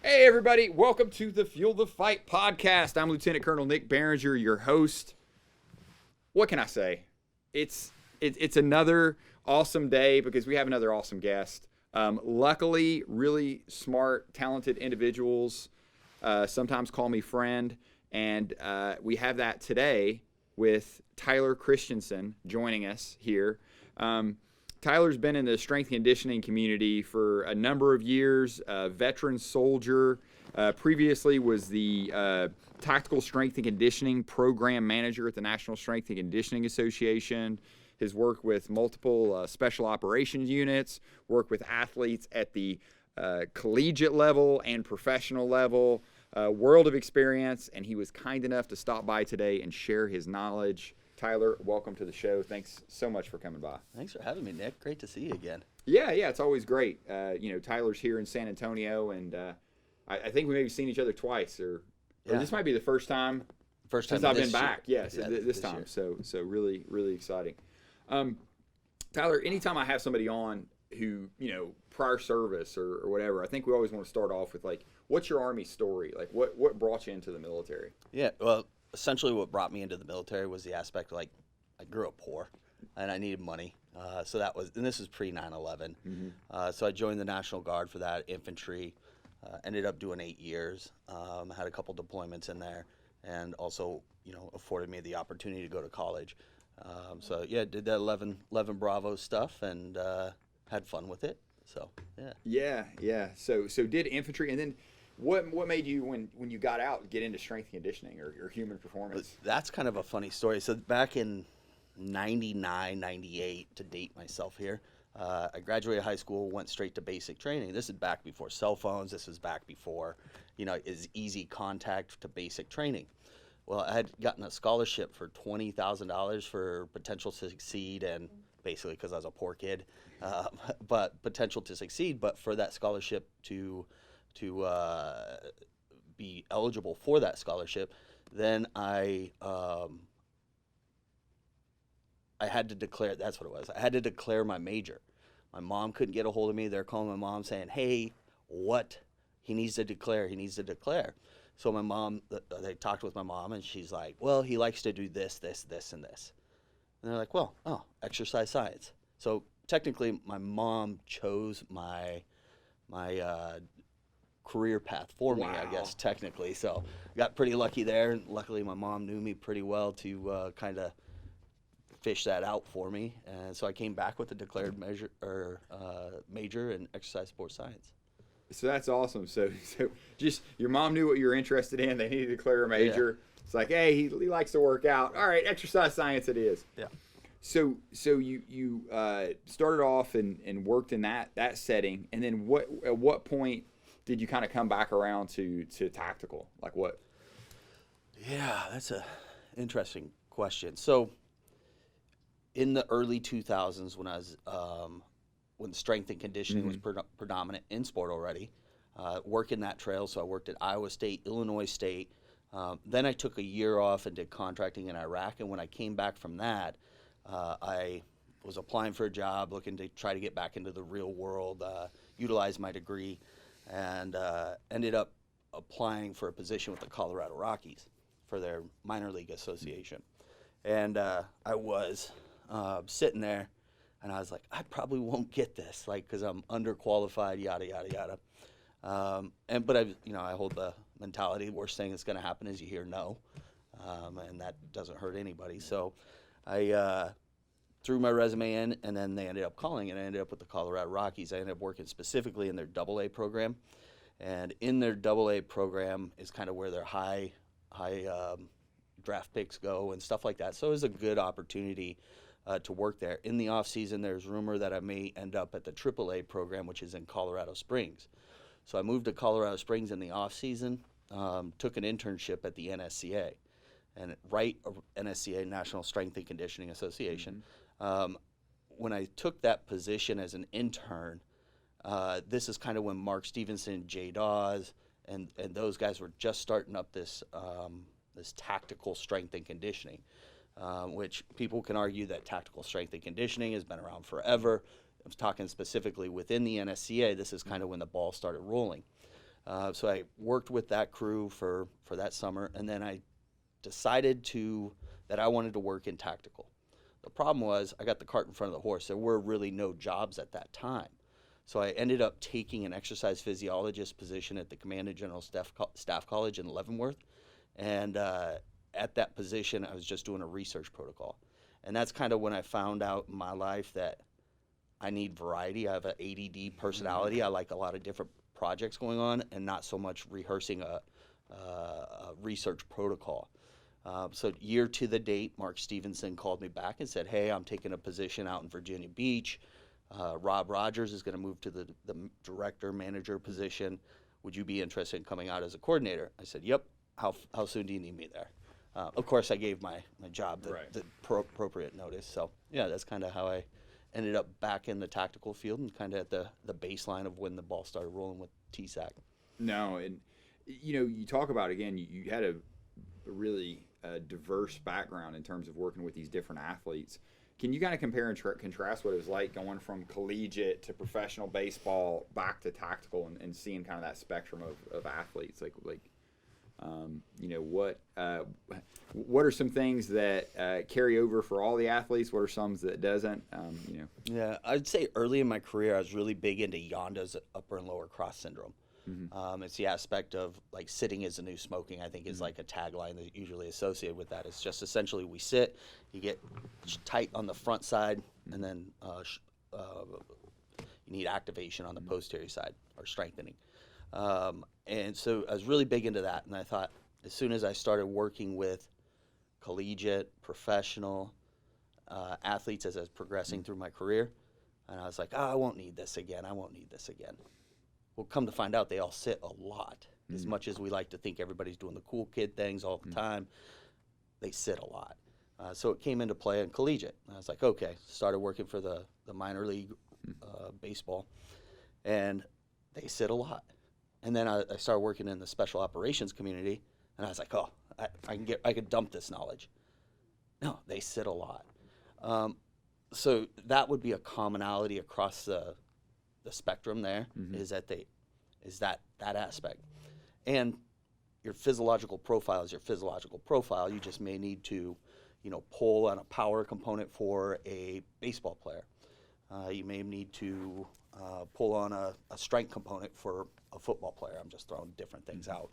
Hey everybody, welcome to the Fuel the Fight podcast. I'm Lieutenant Colonel Nick Behringer, your host. What can I say? It's another awesome day because we have another awesome guest. Luckily, really smart, talented individuals sometimes call me friend, and we have that today with Tyler Christensen joining us here. Tyler's been in the strength and conditioning community for a number of years, a veteran soldier, previously was the Tactical Strength and Conditioning Program Manager at the National Strength and Conditioning Association. His work with multiple special operations units, work with athletes at the collegiate level and professional level, world of experience, and he was kind enough to stop by today and share his knowledge. Tyler, welcome to the show. Thanks so much for coming by. Thanks for having me, Nick. Great to see you again. Yeah, it's always great. Tyler's here in San Antonio, and I think we maybe seen each other twice, or this might be the first time since I've been back. Yes, this time. Year. So really, really exciting. Tyler, anytime I have somebody on who, prior service or whatever, I think we always want to start off with, like, what's your Army story? Like, what brought you into the military? Yeah, well, essentially what brought me into the military was the aspect, like, I grew up poor and I needed money. So that was, and this was pre 9/11. Mm-hmm. So I joined the National Guard for that, infantry, ended up doing 8 years, had a couple deployments in there, and also, afforded me the opportunity to go to college. Did that 11 Bravo stuff and had fun with it. So, yeah. Yeah. So did infantry, and then what made you, when you got out, get into strength and conditioning or human performance? That's kind of a funny story. So back in 99, 98, to date myself here, I graduated high school, went straight to basic training. This is back before cell phones. This was back before, is easy contact to basic training. Well, I had gotten a scholarship for $20,000 for potential to succeed, and basically because I was a poor kid, but potential to succeed. But for that scholarship to be eligible for that scholarship, then I had to declare. That's what it was. I had to declare my major. My mom couldn't get a hold of me. They're calling my mom saying, "Hey, what? He needs to declare. He needs to declare." So my mom, they talked with my mom, and she's like, "Well, he likes to do this, this, this, and this." And they're like, exercise science. So technically, my mom chose my career path for me, I guess, technically. So got pretty lucky there. And luckily, my mom knew me pretty well to kind of fish that out for me. And so I came back with a declared major in exercise sports science. So that's awesome. So just your mom knew what you were interested in. They needed to declare a major. Yeah. It's like, hey, he likes to work out. All right, exercise science it is. Yeah. So you started off and worked in that setting, and then at what point did you kind of come back around to tactical? Like what? Yeah, that's a interesting question. So in the early 2000s, when I was when strength and conditioning was predominant in sport already, working that trail. So I worked at Iowa State, Illinois State. Then I took a year off and did contracting in Iraq. And when I came back from that, I was applying for a job, looking to try to get back into the real world, utilize my degree, and ended up applying for a position with the Colorado Rockies for their minor league association. And I was sitting there, and I was like, I probably won't get this, like, because I'm underqualified, yada yada yada. But I hold the mentality: the worst thing that's going to happen is you hear no, and that doesn't hurt anybody. So I threw my resume in, and then they ended up calling, and I ended up with the Colorado Rockies. I ended up working specifically in their AA program, and in their AA program is kind of where their high draft picks go and stuff like that. So it was a good opportunity to work there. In the off season, there's rumor that I may end up at the AAA program, which is in Colorado Springs. So I moved to Colorado Springs in the off season, took an internship at the NSCA, and NSCA, National Strength and Conditioning Association. Mm-hmm. When I took that position as an intern, this is kind of when Mark Stevenson, Jay Dawes, and those guys were just starting up this tactical strength and conditioning. Which people can argue that tactical strength and conditioning has been around forever. I was talking specifically within the NSCA. This is kind of when the ball started rolling. So I worked with that crew for that summer, and then I decided that I wanted to work in tactical. The problem was I got the cart in front of the horse. There were really no jobs at that time. So I ended up taking an exercise physiologist position at the Command and General Staff College in Leavenworth. And at that position, I was just doing a research protocol. And that's kind of when I found out in my life that I need variety. I have an ADD personality. I like a lot of different projects going on and not so much rehearsing a research protocol. So year to the date, Mark Stevenson called me back and said, hey, I'm taking a position out in Virginia Beach. Rob Rogers is going to move to the director manager position. Would you be interested in coming out as a coordinator? I said, yep. How soon do you need me there? Of course, I gave my job the appropriate notice. So yeah, that's kind of how I ended up back in the tactical field and kind of at the baseline of when the ball started rolling with TSAC. No, and you talk about, again, you had a really diverse background in terms of working with these different athletes. Can you kind of compare and contrast what it was like going from collegiate to professional baseball back to tactical and seeing kind of that spectrum of athletes? What are some things that carry over for all the athletes? What are some that doesn't? Yeah, I'd say early in my career, I was really big into Yonda's upper and lower cross syndrome. Mm-hmm. It's the aspect of like sitting is the new smoking, I think, is like a tagline that's usually associated with that. It's just essentially we sit, you get tight on the front side, and then you need activation on the posterior side or strengthening. And so I was really big into that, and I thought as soon as I started working with collegiate, professional athletes as I was progressing through my career, and I was like, I won't need this again. Well, come to find out, they all sit a lot. As much as we like to think everybody's doing the cool kid things all the time, they sit a lot. So it came into play in collegiate. And I was like, okay, started working for the minor league baseball, and they sit a lot. And then I started working in the special operations community, and I was like, I could dump this knowledge. No, they sit a lot. So that would be a commonality across the spectrum there, is that aspect. And your physiological profile is your physiological profile. You just may need to, pull on a power component for a baseball player. You may need to pull on a strength component for a football player. I'm just throwing different things out.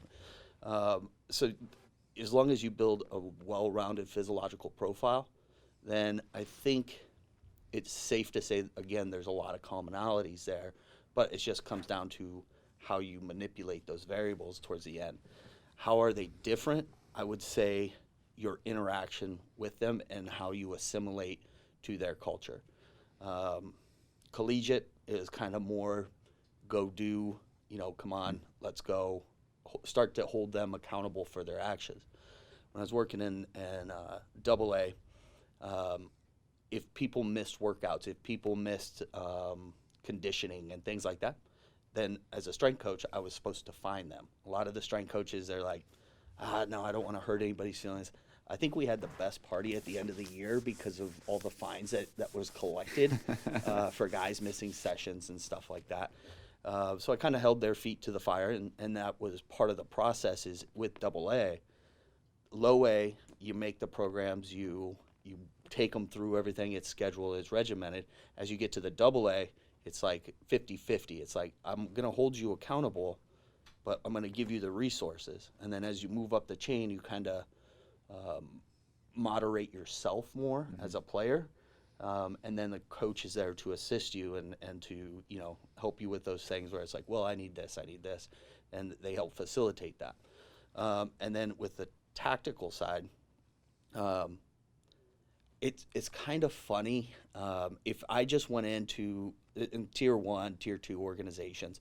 So as long as you build a well-rounded physiological profile, then I think it's safe to say, again, there's a lot of commonalities there, but it just comes down to how you manipulate those variables towards the end. How are they different? I would say your interaction with them and how you assimilate to their culture. Collegiate is kind of more go do, come on, let's go, start to hold them accountable for their actions. When I was working in AA, if people missed workouts, if people missed conditioning and things like that, then as a strength coach, I was supposed to fine them. A lot of the strength coaches, they're like, no, I don't want to hurt anybody's feelings. I think we had the best party at the end of the year because of all the fines that was collected for guys missing sessions and stuff like that. So I kind of held their feet to the fire, and that was part of the process is with AA. Low A, you make the programs, you take them through everything, it's scheduled, it's regimented. As you get to the AA, it's like 50-50. It's like, I'm going to hold you accountable, but I'm going to give you the resources. And then as you move up the chain, you kind of moderate yourself more as a player. And then the coach is there to assist you and to, help you with those things where it's like, well, I need this. And they help facilitate that. And then with the tactical side, it's kind of funny. If I just went in tier 1, tier 2 organizations,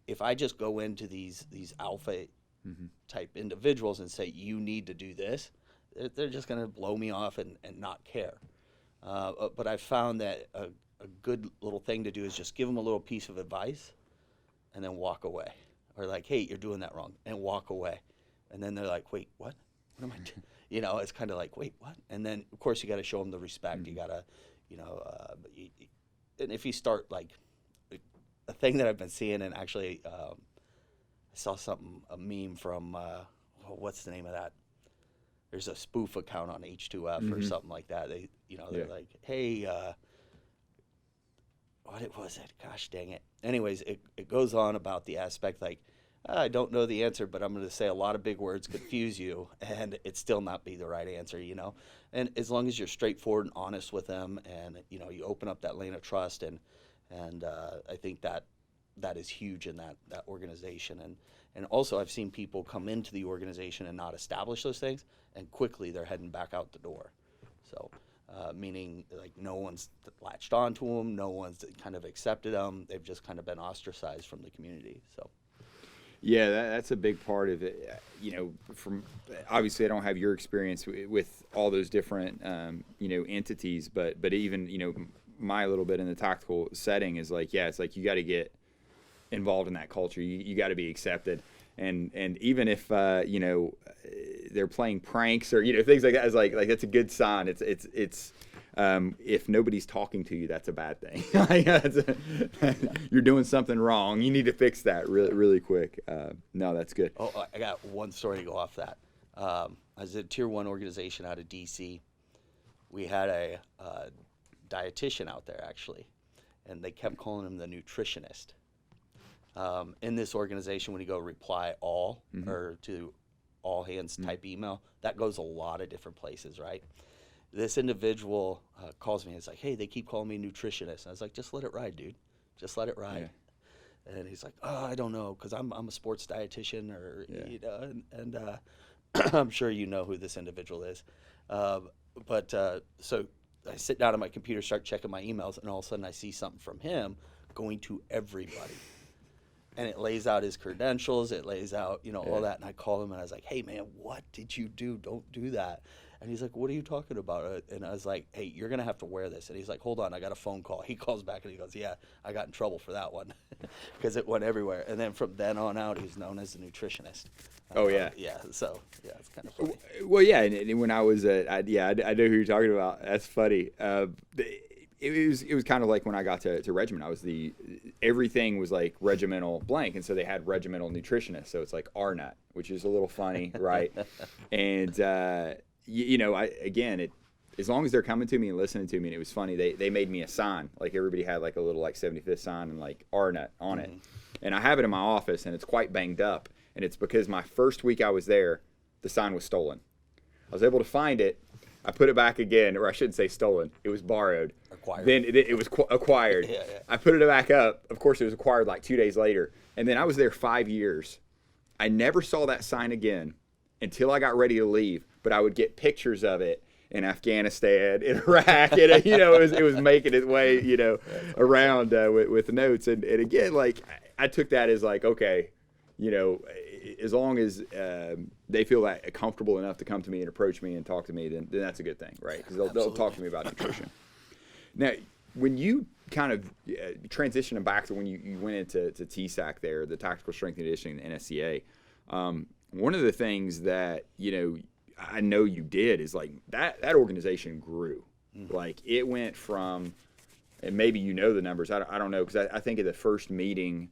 if I just go into these alpha type individuals and say, you need to do this, they're just going to blow me off and not care. But I found that a good little thing to do is just give them a little piece of advice and then walk away. Or like, hey, you're doing that wrong, and walk away. And then they're like, wait, what? What am I doing? It's kind of like, wait, what? And then, of course, you got to show them the respect. You got to, and if you start like a thing that I've been seeing, and actually saw a meme from, what's the name of that? There's a spoof account on H2F or something like that. They're like, hey, what was it? Gosh dang it. Anyways, it goes on about the aspect like, I don't know the answer, but I'm going to say a lot of big words confuse you, and it still not be the right answer, And as long as you're straightforward and honest with them, and you open up that lane of trust, and I think that is huge in that organization. And also, I've seen people come into the organization and not establish those things, and quickly they're heading back out the door. So, meaning like no one's latched onto them, no one's kind of accepted them. They've just kind of been ostracized from the community. So. Yeah, that's a big part of it. From obviously I don't have your experience with all those different entities, but even my little bit in the tactical setting is like, it's like you got to get involved in that culture. You got to be accepted, and even if they're playing pranks or things like that, is like that's a good sign. It's if nobody's talking to you, that's a bad thing. You're doing something wrong. You need to fix that really quick. No, that's good. Oh, I got one story to go off that. I was at a Tier 1 organization out of D.C. We had a dietitian out there, actually, and they kept calling him the nutritionist. In this organization, when you go reply all or to all hands type email, that goes a lot of different places, right? This individual calls me and it's like, hey, they keep calling me nutritionist. And I was like, just let it ride, dude. Just let it ride. Yeah. And he's like, oh, I don't know, because I'm a sports dietitian, or and I'm sure you know who this individual is. So I sit down at my computer, start checking my emails, and all of a sudden I see something from him going to everybody. And it lays out his credentials, it lays out, all that. And I call him and I was like, hey, man, what did you do? Don't do that. And he's like, what are you talking about? And I was like, hey, you're going to have to wear this. And he's like, hold on, I got a phone call. He calls back and he goes, yeah, I got in trouble for that one because it went everywhere. And then from then on out, he's known as the nutritionist. Yeah, so, yeah, it's kind of funny. Well, yeah, and when I was I know who you're talking about. That's funny. It was kind of like when I got to regiment. Everything was like regimental blank, and so they had regimental nutritionist. So it's like RNUT, which is a little funny, right? And as long as they're coming to me and listening to me, and it was funny. They made me a sign, like everybody had like a little like 75th sign and like RNUT on it, and I have it in my office, and it's quite banged up, and it's because my first week I was there, the sign was stolen. I was able to find it. I put it back again, or I shouldn't say stolen. It was borrowed. Acquired. Then it was acquired. Yeah. I put it back up. Of course, it was acquired like 2 days later. And then I was there 5 years. I never saw that sign again until I got ready to leave. But I would get pictures of it in Afghanistan, in Iraq. And, it was making its way, around with notes. And again, like I took that as like, okay, as long as they feel that comfortable enough to come to me and approach me and talk to me, then that's a good thing, right? Because they'll talk to me about nutrition. Now, when you kind of transitioning back to when you went into TSAC there, the Tactical Strength and Conditioning, the NSCA, one of the things that, I know you did is like that organization grew. Mm-hmm. Like it went from, and maybe the numbers, I don't know, because I think at the first meeting,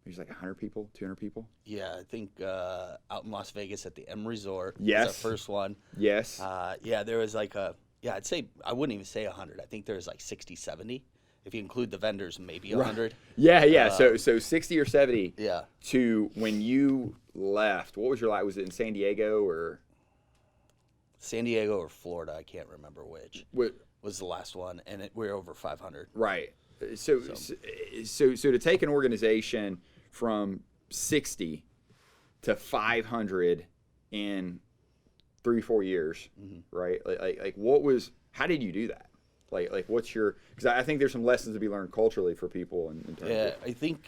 there's like 100 people, 200 people. Yeah, I think out in Las Vegas at the M Resort. Yes. Was our first one. Yes. There was like I'd say, I wouldn't even say 100. I think there's like 60, 70. If you include the vendors, maybe 100. Right. Yeah. So 60 or 70. Yeah. To when you left, what was your life? Was it in San Diego or? San Diego or Florida, I can't remember which. What was the last one, and we're over 500. Right. So to take an organization from 60 to 500 in 3-4 years, right? Like how did you do that? Like what's your, because I think there's some lessons to be learned culturally for people in terms of, I think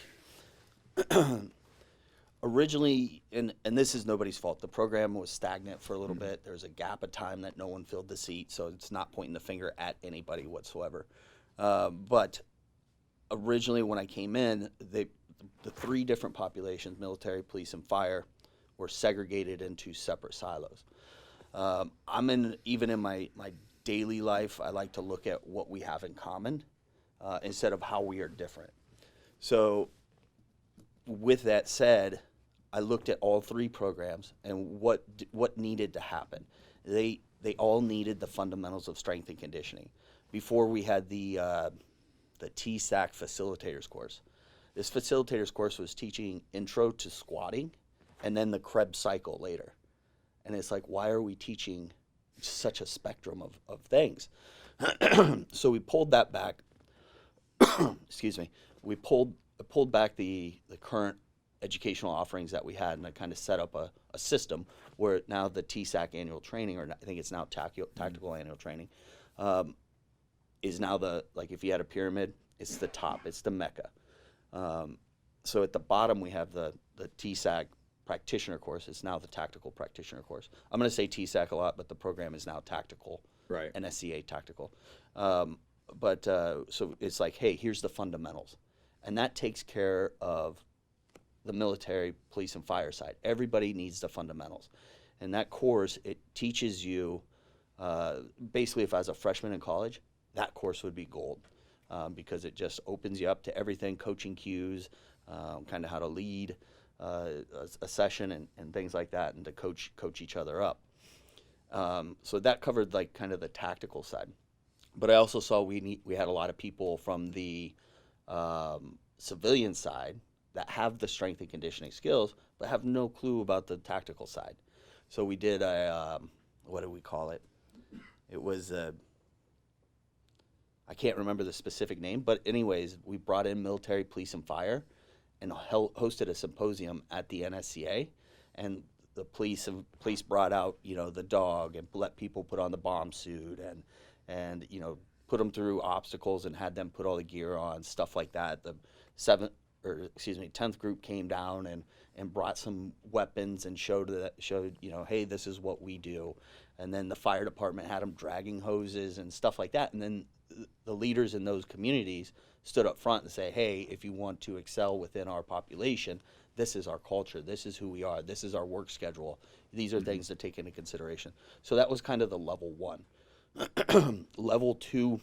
originally, and this is nobody's fault, the program was stagnant for a little bit. There was a gap of time that no one filled the seat, so it's not pointing the finger at anybody whatsoever. But originally when I came in, the 3 different populations, military, police, and fire, were segregated into separate silos. Even in my daily life, I like to look at what we have in common instead of how we are different. So with that said, I looked at all three programs and what needed to happen. They all needed the fundamentals of strength and conditioning. Before we had the TSAC Facilitators course. This Facilitators course was teaching intro to squatting and then the Krebs cycle later. And it's like, why are we teaching such a spectrum of things? So we pulled that back. Excuse me. We pulled back the current educational offerings that we had, and I kind of set up a system where now the TSAC annual training, or I think it's now tactical annual training, is now like if you had a pyramid, it's the top, it's the mecca. So at the bottom we have the TSAC Practitioner course. It's now the Tactical Practitioner course. I'm going to say TSAC a lot, but the program is now Tactical, right? NSCA Tactical. So it's like, hey, here's the fundamentals, and that takes care of the military, police, and fire side. Everybody needs the fundamentals, and that course, it teaches you basically, if I was a freshman in college, that course would be gold, because it just opens you up to everything, coaching cues, kind of how to lead a session and things like that, and to coach each other up. So that covered like kind of the tactical side. But I also saw we had a lot of people from the civilian side that have the strength and conditioning skills, but have no clue about the tactical side. So we did what do we call it? It was I can't remember the specific name, but anyways, we brought in military, police, and fire, and hosted a symposium at the NSCA, and the police brought out, the dog, and let people put on the bomb suit, and put them through obstacles and had them put all the gear on, stuff like that. The 10th group came down and brought some weapons and showed hey, this is what we do. And then the fire department had them dragging hoses and stuff like that. And then the leaders in those communities stood up front and say, hey, if you want to excel within our population, this is our culture, this is who we are, this is our work schedule. These are things to take into consideration. So that was kind of the level one. Level two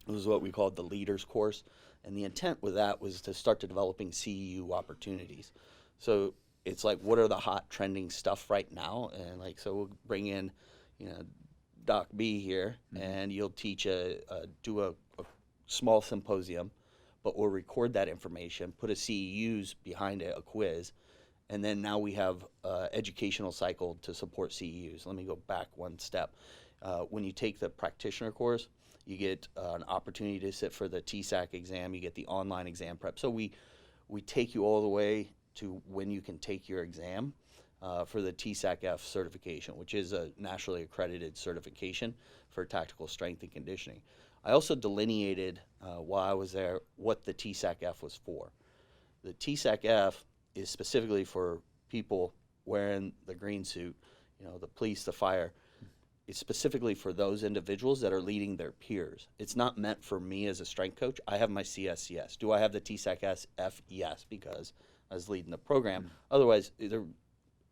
was what we called the leaders course. And the intent with that was to start developing CEU opportunities. So it's like, what are the hot trending stuff right now? And so we'll bring in, Doc B here, and you'll teach do a small symposium, but we'll record that information, put a CEUs behind it, a quiz, and then now we have educational cycle to support CEUs. Let me go back one step. When you take the practitioner course, you get an opportunity to sit for the TSAC exam. You get the online exam prep. So we take you all the way to when you can take your exam for the TSAC-F certification, which is a nationally accredited certification for tactical strength and conditioning. I also delineated while I was there what the TSAC-F was for. The TSAC-F is specifically for people wearing the green suit, the police, the fire. It's specifically for those individuals that are leading their peers. It's not meant for me as a strength coach. I have my CSCS. Do I have the TSAC-F? Yes, because I was leading the program. Otherwise,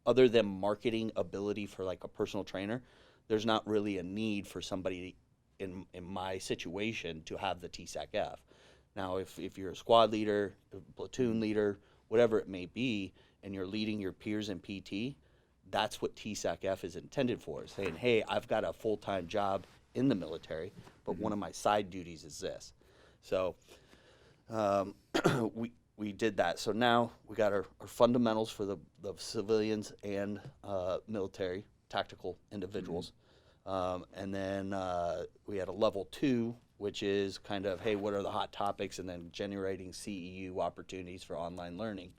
other than marketing ability for like a personal trainer, there's not really a need for somebody in my situation to have the TSAC-F. Now, if you're a squad leader, a platoon leader, whatever it may be, and you're leading your peers in PT, that's what TSAC-F is intended for, saying, hey, I've got a full-time job in the military, but one of my side duties is this. So we did that. So now we got our fundamentals for the civilians and military tactical individuals. And then we had a level two, which is kind of, hey, what are the hot topics, and then generating CEU opportunities for online learning.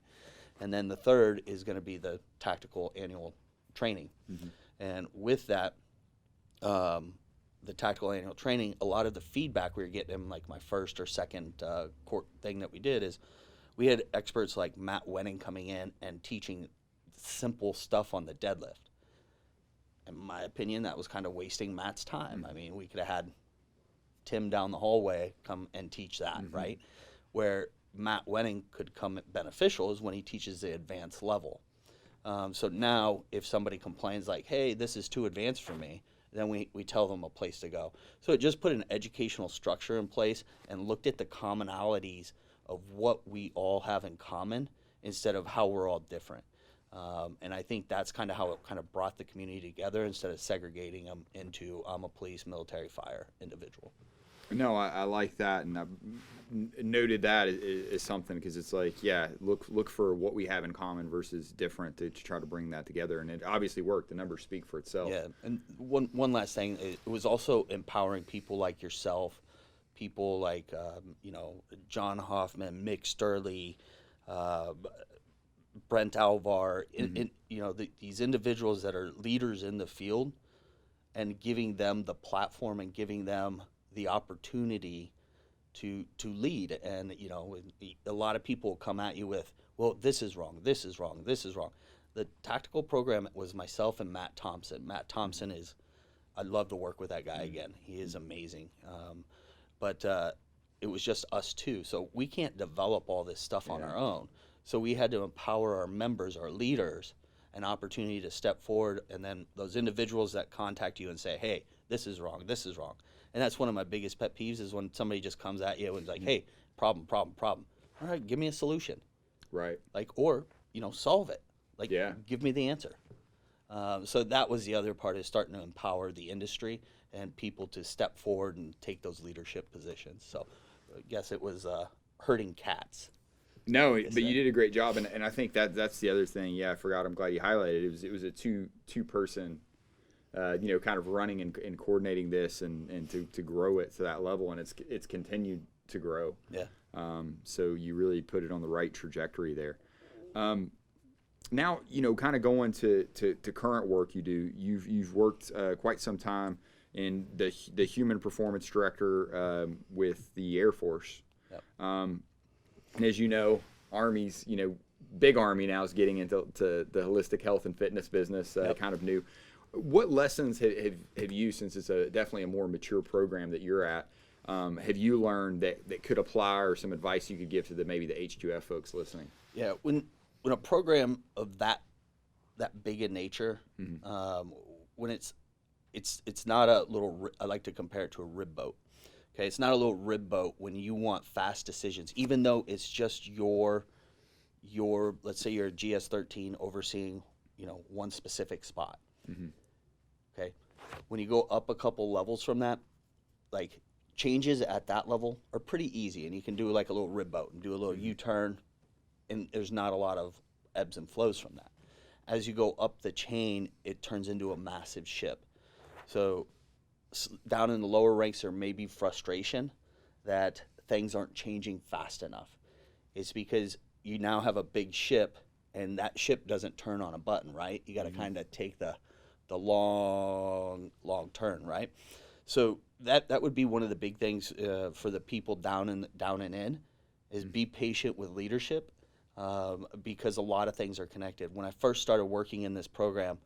And then the third is going to be the tactical annual training. And with that, the tactical annual training, a lot of the feedback we were getting in like my first or second court thing that we did is we had experts like Matt Wenning coming in and teaching simple stuff on the deadlift. In my opinion, that was kind of wasting Matt's time. I mean, we could have had Tim down the hallway come and teach that, right? Where Matt Wenning could come beneficial is when he teaches the advanced level. So now if somebody complains like, hey, this is too advanced for me, then we tell them a place to go. So it just put an educational structure in place and looked at the commonalities of what we all have in common instead of how we're all different. And I think that's kind of how it kind of brought the community together instead of segregating them into I'm a police, military, fire individual. No, I like that, and I noted that as something because it's like, yeah, look for what we have in common versus different to try to bring that together, and it obviously worked. The numbers speak for itself. Yeah, and one last thing, it was also empowering people like yourself, people like John Hoffman, Mick Sturley, Brent Alvar, these individuals that are leaders in the field, and giving them the platform and giving them the opportunity to lead. And a lot of people come at you with, well, this is wrong, this is wrong, this is wrong. The tactical program was myself and Matt Thompson. Matt Thompson I'd love to work with that guy again. He is amazing. But it was just us two, so we can't develop all this stuff on our own. So we had to empower our members, our leaders, an opportunity to step forward, and then those individuals that contact you and say, hey, this is wrong, this is wrong. And that's one of my biggest pet peeves is when somebody just comes at you and is like, hey, problem. All right, give me a solution. Right. Or solve it. Give me the answer. So that was the other part, is starting to empower the industry and people to step forward and take those leadership positions. So I guess it was herding cats. No, but you did a great job, and I think that's the other thing. Yeah, I forgot. I'm glad you highlighted it. It was a two-person, kind of running and coordinating this and to grow it to that level, and it's continued to grow. Yeah. So you really put it on the right trajectory there. Now, kind of going to current work you do. You've worked quite some time in the human performance director with the Air Force. Yep. And as you know, Army's, big Army now is getting into the holistic health and fitness business, kind of new. What lessons have you, since it's definitely a more mature program that you're at, have you learned that could apply, or some advice you could give to maybe the H2F folks listening? Yeah, when a program of that big in nature, when it's not a little, I like to compare it to a rib boat. Okay, it's not a little rib boat when you want fast decisions, even though it's just your let's say you're a GS-13 overseeing, one specific spot. Okay, when you go up a couple levels from that, like changes at that level are pretty easy, and you can do like a little rib boat and do a little U-turn, and there's not a lot of ebbs and flows from that. As you go up the chain, it turns into a massive ship. So down in the lower ranks, there may be frustration that things aren't changing fast enough. It's because you now have a big ship, and that ship doesn't turn on a button, right? You got to kind of take the long turn, right? So that would be one of the big things for the people down and in is be patient with leadership, because a lot of things are connected. When I first started working in this program,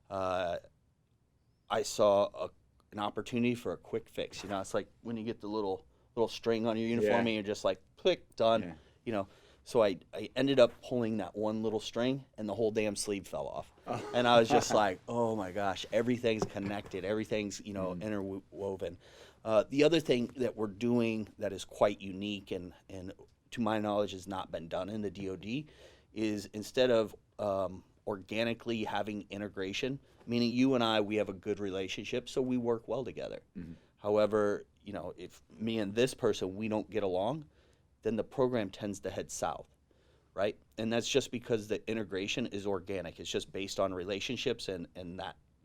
I saw an opportunity for a quick fix. It's like when you get the little string on your uniform and you're just like, click, done. So I ended up pulling that one little string, and the whole damn sleeve fell off. And I was just like, oh my gosh, everything's connected, everything's interwoven. The other thing that we're doing that is quite unique and to my knowledge has not been done in the DoD is, instead of organically having integration, meaning you and we have a good relationship, so we work well together. However, if me and this person, we don't get along, then the program tends to head south, right? And that's just because the integration is organic. It's just based on relationships and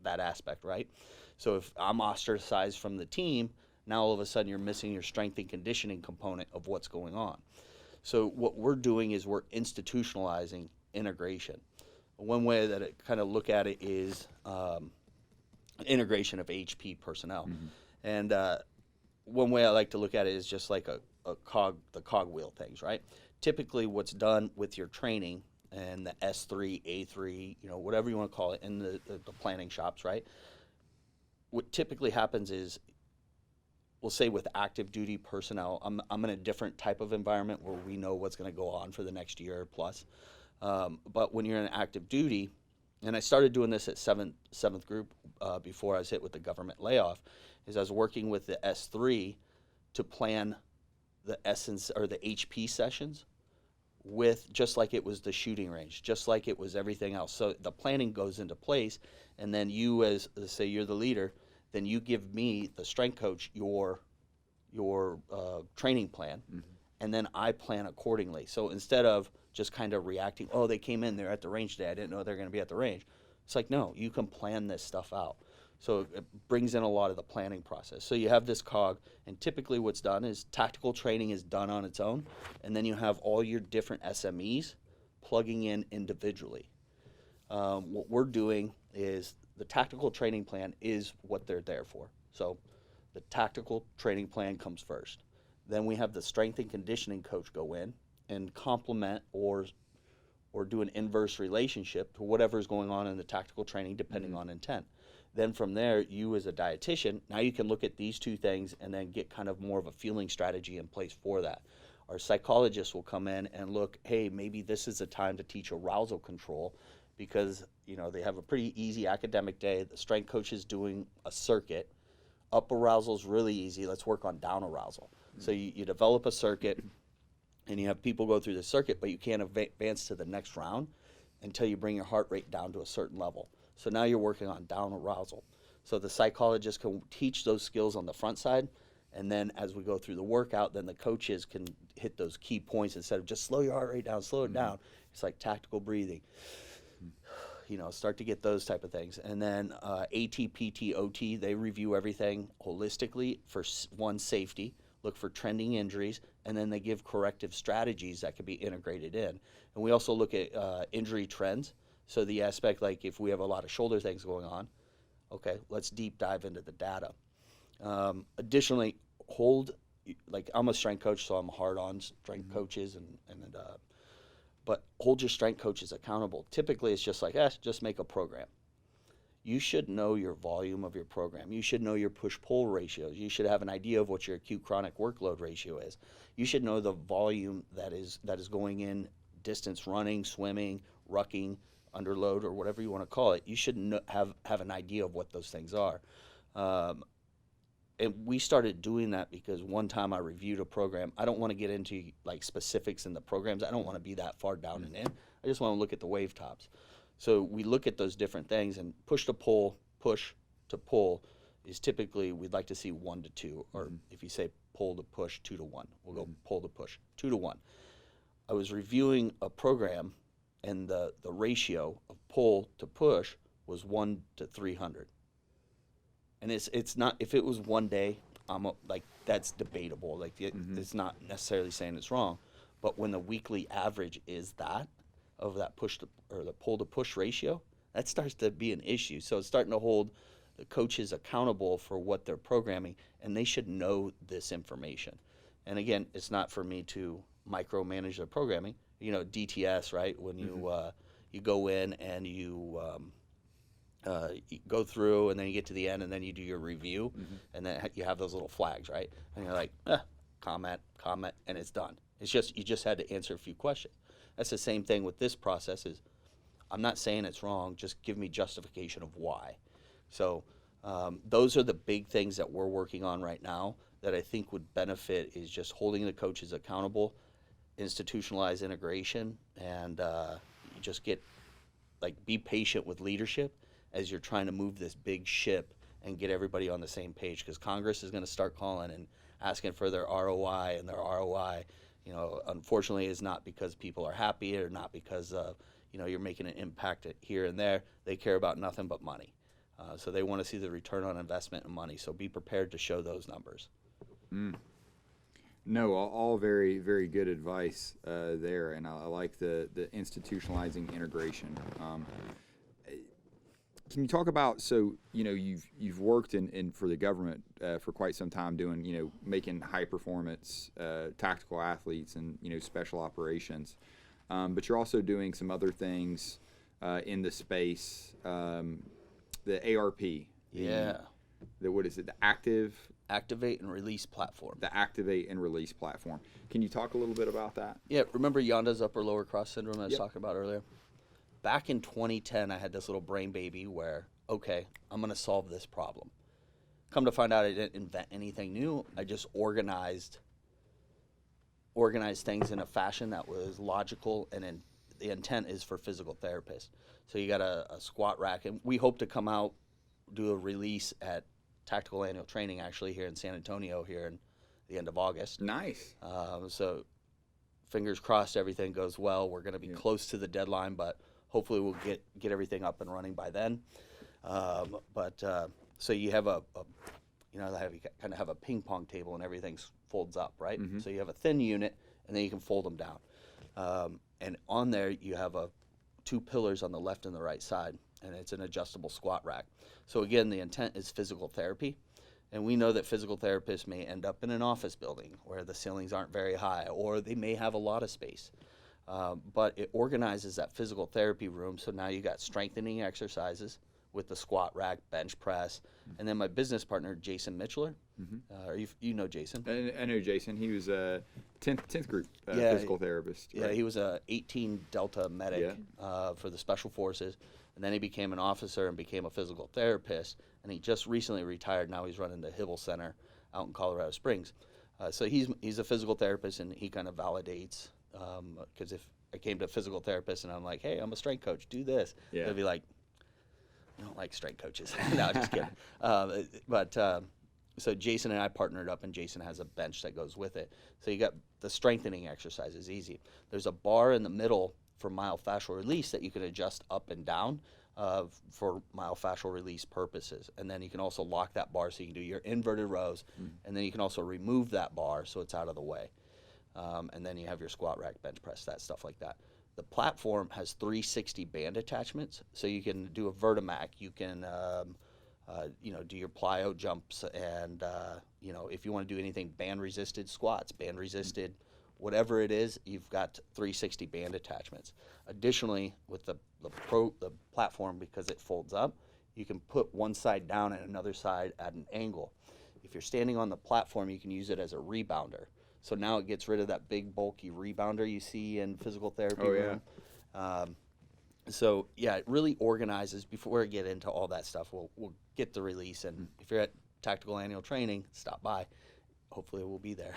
that aspect, right? So if I'm ostracized from the team, now all of a sudden you're missing your strength and conditioning component of what's going on. So what we're doing is we're institutionalizing integration. One way that I kind of look at it is integration of HP personnel. And one way I like to look at it is just like the cogwheel things, right? Typically what's done with your training and the S3, A3, whatever you want to call it, in the planning shops, right? What typically happens is, we'll say with active duty personnel, I'm in a different type of environment where we know what's going to go on for the next year plus. But when you're in active duty, and I started doing this at 7th group before I was hit with the government layoff, is I was working with the S3 to plan the essence or the HP sessions with just like it was the shooting range, just like it was everything else. So the planning goes into place, and then you, as say you're the leader, then you give me, the strength coach, your training plan, and then I plan accordingly. So instead of just kind of reacting, oh, they came in, they're at the range today, I didn't know they're going to be at the range. It's like, no, you can plan this stuff out. So it brings in a lot of the planning process. So you have this cog, and typically what's done is tactical training is done on its own, and then you have all your different SMEs plugging in individually. What we're doing is the tactical training plan is what they're there for. So the tactical training plan comes first. Then we have the strength and conditioning coach go in and complement or do an inverse relationship to whatever's going on in the tactical training depending on intent. Then from there, you as a dietitian, now you can look at these two things and then get kind of more of a fueling strategy in place for that. Our psychologists will come in and look, hey, maybe this is a time to teach arousal control because, you know, they have a pretty easy academic day. The strength coach is doing a circuit. Up arousal is really easy. Let's work on down arousal. So you develop a circuit and you have people go through the circuit, but you can't advance to the next round until you bring your heart rate down to a certain level. So now you're working on down arousal. So the psychologist can teach those skills on the front side, and then as we go through the workout, then the coaches can hit those key points instead of just slow your heart rate down, slow it down. It's like tactical breathing. You know, start to get those type of things. And then AT, PT, OT, they review everything holistically for one, safety, look for trending injuries, and then they give corrective strategies that could be integrated in. And we also look at injury trends. So the aspect, like if we have a lot of shoulder things going on, okay, let's deep dive into the data. Additionally, like I'm a strength coach, so I'm hard on strength coaches, but hold your strength coaches accountable. Typically, it's just like, just make a program. You should know your volume of your program. You should know your push-pull ratios. You should have an idea of what your acute-chronic workload ratio is. You should know the volume that is going in distance running, swimming, rucking, underload, or whatever you want to call it. You should have an idea of what those things are. And we started doing that because one time I reviewed a program. I don't want to get into like specifics in the programs. I don't want to be that far down and in. I just want to look at the wave tops. So we look at those different things, and push to pull is typically we'd like to see 1 to 2, or if you say pull to push 2 to 1, we'll go pull to push 2 to 1. I was reviewing a program, and the ratio of pull to push was 1 to 300. And it's not, if it was one day, that's debatable. Like it's not necessarily saying it's wrong, but when the weekly average is that of that push to, or the pull to push ratio, that starts to be an issue. So it's starting to hold the coaches accountable for what they're programming, and they should know this information. And again, it's not for me to micromanage their programming. You know, DTS, right? When you go in and you go through, and then you get to the end, and then you do your review, and then you have those little flags, right? And you're like, comment, and it's done. It's just, you just had to answer a few questions. That's the same thing with this process. Is I'm not saying it's wrong, just give me justification of why. So those are the big things that we're working on right now that I think would benefit, is just holding the coaches accountable, institutionalized integration, and you just get, like, be patient with leadership as you're trying to move this big ship and get everybody on the same page, because Congress is going to start calling and asking for their ROI, and their ROI, you know, unfortunately is not because people are happy, or not because you know, you're making an impact here and there. They care about nothing but money. So they want to see the return on investment and money. So be prepared to show those numbers. No, all very, very good advice there, and I like the institutionalizing integration. Can you talk about, so, you know, you've worked in for the government for quite some time, doing, you know, making high performance tactical athletes and, you know, special operations, but you're also doing some other things in the space, the ARP. What is it? The Activate and Release Platform. The Activate and Release Platform. Can you talk a little bit about that? Yeah, remember Yonda's upper lower cross syndrome I was talking about earlier? Back in 2010, I had this little brain baby where, okay, I'm going to solve this problem. Come to find out, I didn't invent anything new. I just organized organize things in a fashion that was logical, and then the intent is for physical therapists. So you got a squat rack, and we hope to come out, do a release at Tactical Annual Training actually here in San Antonio here in the end of August. Nice. So fingers crossed everything goes well. We're going to be close to the deadline, but hopefully we'll get everything up and running by then. So you have you kind of have a ping pong table and everything folds up, right? Mm-hmm. So you have a thin unit, and then you can fold them down. And on there you have two pillars on the left and the right side, and it's an adjustable squat rack. So again, the intent is physical therapy. And we know that physical therapists may end up in an office building where the ceilings aren't very high, or they may have a lot of space. But it organizes that physical therapy room, so now you got strengthening exercises with the squat rack, bench press, and then my business partner, Jason Mitchell. Mm-hmm. You know Jason? I know Jason. He was a 10th group physical therapist. Right? Yeah, he was a 18 Delta medic for the Special Forces, and then he became an officer and became a physical therapist, and he just recently retired. Now he's running the Hibble Center out in Colorado Springs. So he's a physical therapist, and he kind of validates, because if I came to a physical therapist and I'm like, hey, I'm a strength coach, do this, they'll be like, I don't like strength coaches. No, just kidding. So Jason and I partnered up, and Jason has a bench that goes with it. So you got the strengthening exercises, easy. There's a bar in the middle for myofascial release that you can adjust up and down for myofascial release purposes. And then you can also lock that bar so you can do your inverted rows, and then you can also remove that bar so it's out of the way. And then you have your squat rack, bench press, that stuff like that. The platform has 360 band attachments, so you can do a vertimac. You can, do your plyo jumps, and if you want to do anything band-resisted squats, band-resisted, whatever it is, you've got 360 band attachments. Additionally, with the platform, because it folds up, you can put one side down and another side at an angle. If you're standing on the platform, you can use it as a rebounder. So now it gets rid of that big, bulky rebounder you see in physical therapy room. It really organizes. Before we get into all that stuff, we'll get the release. And if you're at Tactical Annual Training, stop by. Hopefully we'll be there.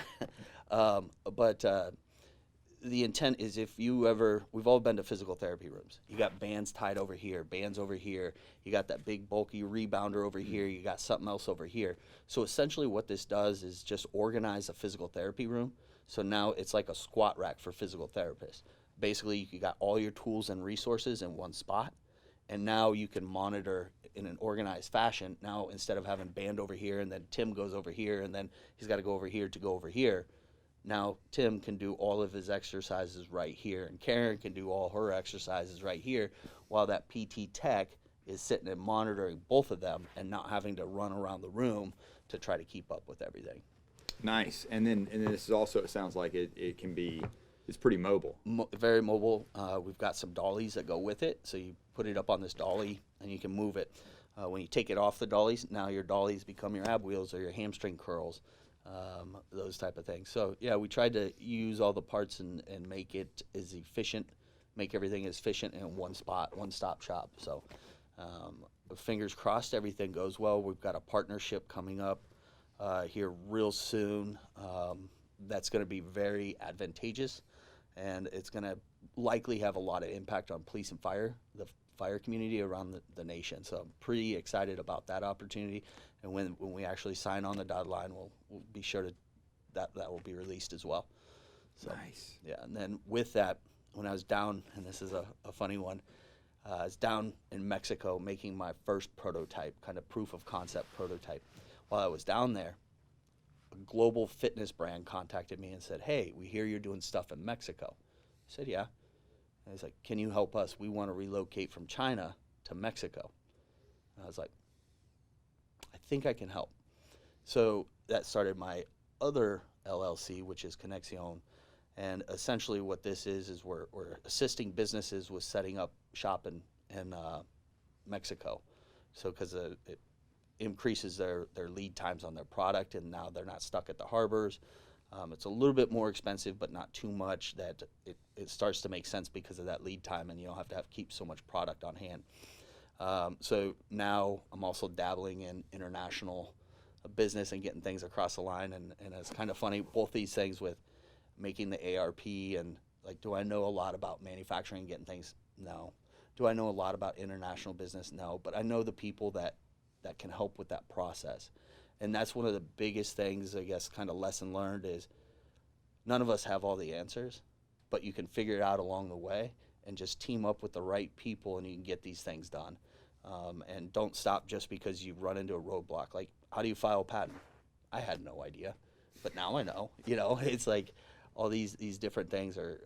The intent is, we've all been to physical therapy rooms. You got bands tied over here, bands over here. You got that big bulky rebounder over here. You got something else over here. So essentially what this does is just organize a physical therapy room. So now it's like a squat rack for physical therapists. Basically, you got all your tools and resources in one spot, and now you can monitor in an organized fashion. Now, instead of having band over here, and then Tim goes over here, and then he's got to go over here to go over here, now Tim can do all of his exercises right here, and Karen can do all her exercises right here, while that PT tech is sitting and monitoring both of them and not having to run around the room to try to keep up with everything. Nice. And then this is also, it sounds like it can be, it's pretty mobile. Very mobile. We've got some dollies that go with it, so you put it up on this dolly and you can move it. When you take it off the dollies, now your dollies become your ab wheels or your hamstring curls, those type of things. So yeah, we tried to use all the parts and make it as efficient, make everything as efficient in one spot, one-stop shop. So fingers crossed everything goes well. We've got a partnership coming up here real soon that's going to be very advantageous, and it's going to likely have a lot of impact on police and fire, the fire community around the nation. So I'm pretty excited about that opportunity, and when we actually sign on the dotted line, we'll be sure to that will be released as well. So, nice. Yeah, and then with that, when I was down, and this is a funny one, I was down in Mexico making my first prototype, kind of proof of concept prototype. While I was down there, a global fitness brand contacted me and said, hey, we hear you're doing stuff in Mexico. I said, yeah. And he's like, can you help us? We want to relocate from China to Mexico. And I was like, I think I can help. So that started my other LLC, which is Connexion. And essentially what this is we're assisting businesses with setting up shop in Mexico. So because it increases their lead times on their product, and now they're not stuck at the harbors. It's a little bit more expensive, but not too much that it starts to make sense because of that lead time, and you don't have to keep so much product on hand. So now I'm also dabbling in international business and getting things across the line, and it's kind of funny, both these things with making the ARP and like, do I know a lot about manufacturing and getting things? No. Do I know a lot about international business? No. But I know the people that can help with that process. And that's one of the biggest things, I guess, kind of lesson learned is none of us have all the answers, but you can figure it out along the way and just team up with the right people and you can get these things done. And don't stop just because you run into a roadblock. Like, how do you file a patent? I had no idea, but now I know. You know, it's like all these different things are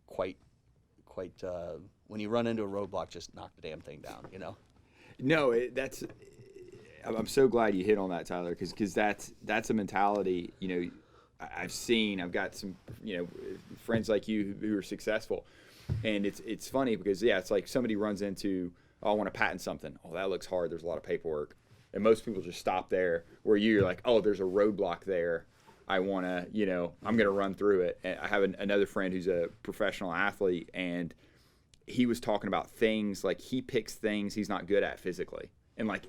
quite when you run into a roadblock, just knock the damn thing down, you know? No, I'm so glad you hit on that, Tyler, because that's a mentality, you know, I've got some, you know, friends like you who are successful. And it's funny because, yeah, it's like somebody runs into, oh, I want to patent something. Oh, that looks hard. There's a lot of paperwork. And most people just stop there, where you're like, oh, there's a roadblock there. I want to, you know, I'm going to run through it. And I have another friend who's a professional athlete, and he was talking about things like he picks things he's not good at physically. And like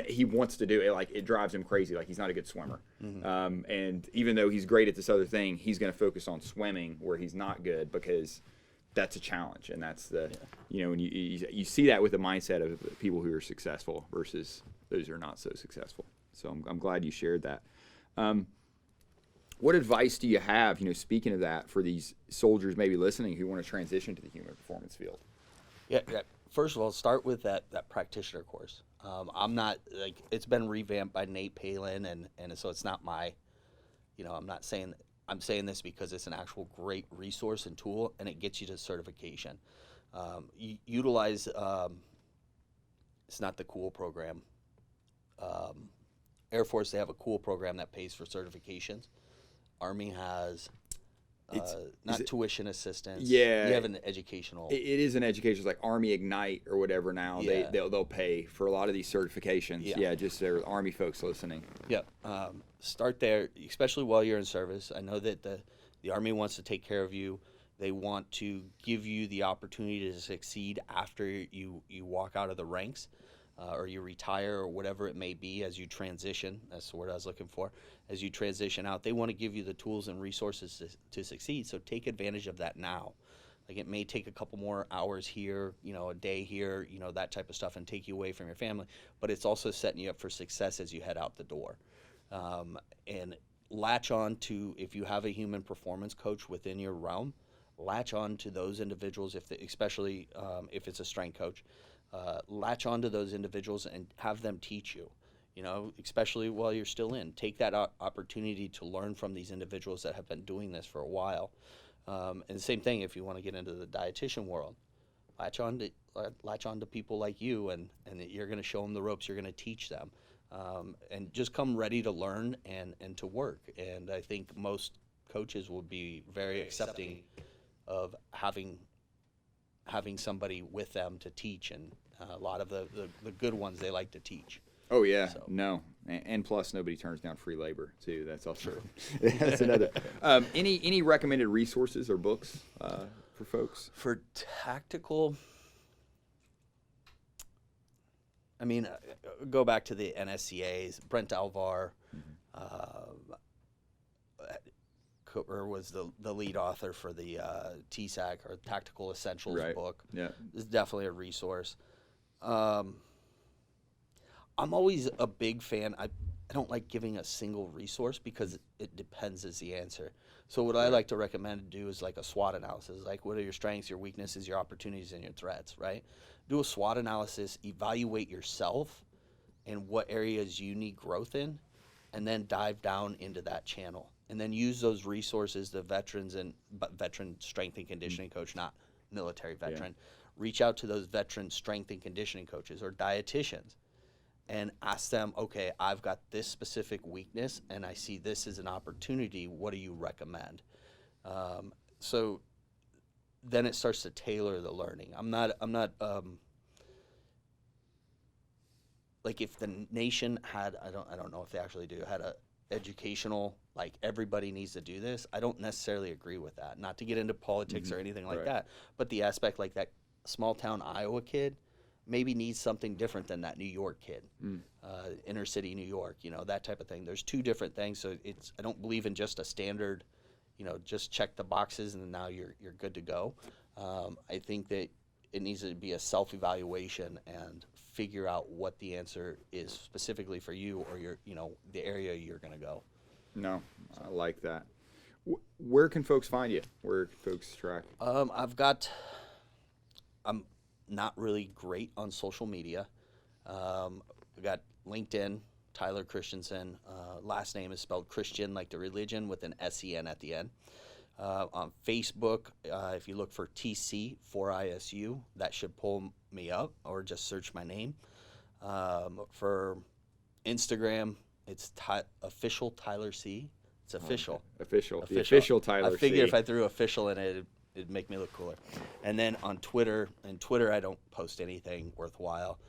he wants to do it, like it drives him crazy. Like he's not a good swimmer, and even though he's great at this other thing, he's going to focus on swimming where he's not good because that's a challenge. And that's the, you know, when you see that with the mindset of people who are successful versus those who are not so successful. So I'm glad you shared that. What advice do you have, you know, speaking of that, for these soldiers maybe listening who want to transition to the human performance field? Yeah. First of all, start with that practitioner course. I'm not, like, it's been revamped by Nate Palin, and so it's not my, you know, I'm saying this because it's an actual great resource and tool, and it gets you to certification. Utilize, it's not the cool program. Air Force, they have a cool program that pays for certifications. Army has not tuition assistance. Yeah, you have an educational. It is an education, like Army Ignite or whatever. Now they'll pay for a lot of these certifications. Yeah, just their Army folks listening. Yeah, start there, especially while you're in service. I know that the Army wants to take care of you. They want to give you the opportunity to succeed after you walk out of the ranks. Or you retire, or whatever it may be, as you transition. That's the word I was looking for. As you transition out, they want to give you the tools and resources to succeed. So take advantage of that now. Like, it may take a couple more hours here, you know, a day here, you know, that type of stuff, and take you away from your family. But it's also setting you up for success as you head out the door. And latch on to, if you have a human performance coach within your realm, latch on to those individuals, especially if it's a strength coach. Latch on to those individuals and have them teach you, you know, especially while you're still in. Take that opportunity to learn from these individuals that have been doing this for a while. And the same thing if you want to get into the dietitian world. Latch on to people like you, and you're going to show them the ropes. You're going to teach them. And just come ready to learn and to work. And I think most coaches will be very accepting of having somebody with them to teach, and a lot of the good ones, they like to teach. Oh yeah, so. No, and plus nobody turns down free labor too. That's also true. That's another. Any recommended resources or books for folks? For tactical, I mean, go back to the NSCAs. Brent Alvar was the lead author for the TSAC, or Tactical Essentials book. Yeah, it's definitely a resource. I'm always a big fan. I don't like giving a single resource because it depends is the answer. So what I like to recommend to do is like a SWOT analysis. Like, what are your strengths, your weaknesses, your opportunities, and your threats, right? Do a SWOT analysis, evaluate yourself and what areas you need growth in, and then dive down into that channel. And then use those resources, the veteran strength and conditioning coach, not military veteran. Yeah. Reach out to those veteran strength and conditioning coaches or dietitians and ask them, okay, I've got this specific weakness and I see this as an opportunity. What do you recommend? So then it starts to tailor the learning. I'm not like, if the nation had, I don't know if they actually do, had a educational, like, everybody needs to do this. I don't necessarily agree with that. Not to get into politics or anything like that, but the aspect, like, that small town Iowa kid maybe needs something different than that New York kid, inner city New York, you know, that type of thing. There's two different things. So I don't believe in just a standard, just check the boxes and now you're good to go. I think that it needs to be a self-evaluation and figure out what the answer is specifically for you or the area you're going to go. No, I like that. Where can folks find you? Where can folks track? I'm not really great on social media. We got LinkedIn, Tyler Christensen. Last name is spelled Christian, like the religion, with an S-E-N at the end. On Facebook, if you look for TC4ISU, that should pull me up, or just search my name. For Instagram, it's official Tyler C. It's official. Okay. The official Tyler C. I figure if I threw official in it, it'd make me look cooler. And then on Twitter, I don't post anything worthwhile,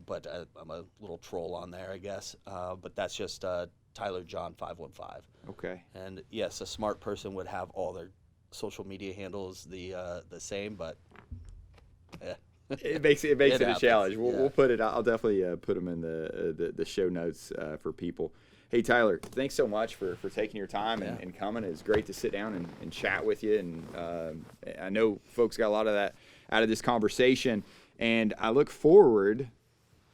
but I'm a little troll on there, I guess. But that's just Tyler John 515. Okay. And yes, a smart person would have all their social media handles the same, but it makes it a challenge. We'll put it. I'll definitely put them in the show notes for people. Hey Tyler, thanks so much for taking your time and coming. It's great to sit down and chat with you. And I know folks got a lot of that out of this conversation. And I look forward.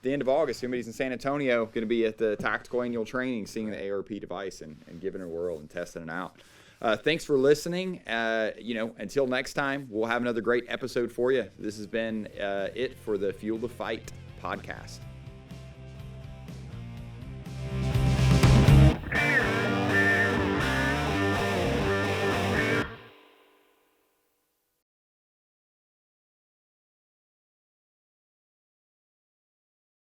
The end of August, somebody's in San Antonio, going to be at the tactical annual training, seeing the ARP device and giving it a whirl and testing it out. Thanks for listening. Until next time, we'll have another great episode for you. This has been it for the Fuel the Fight podcast.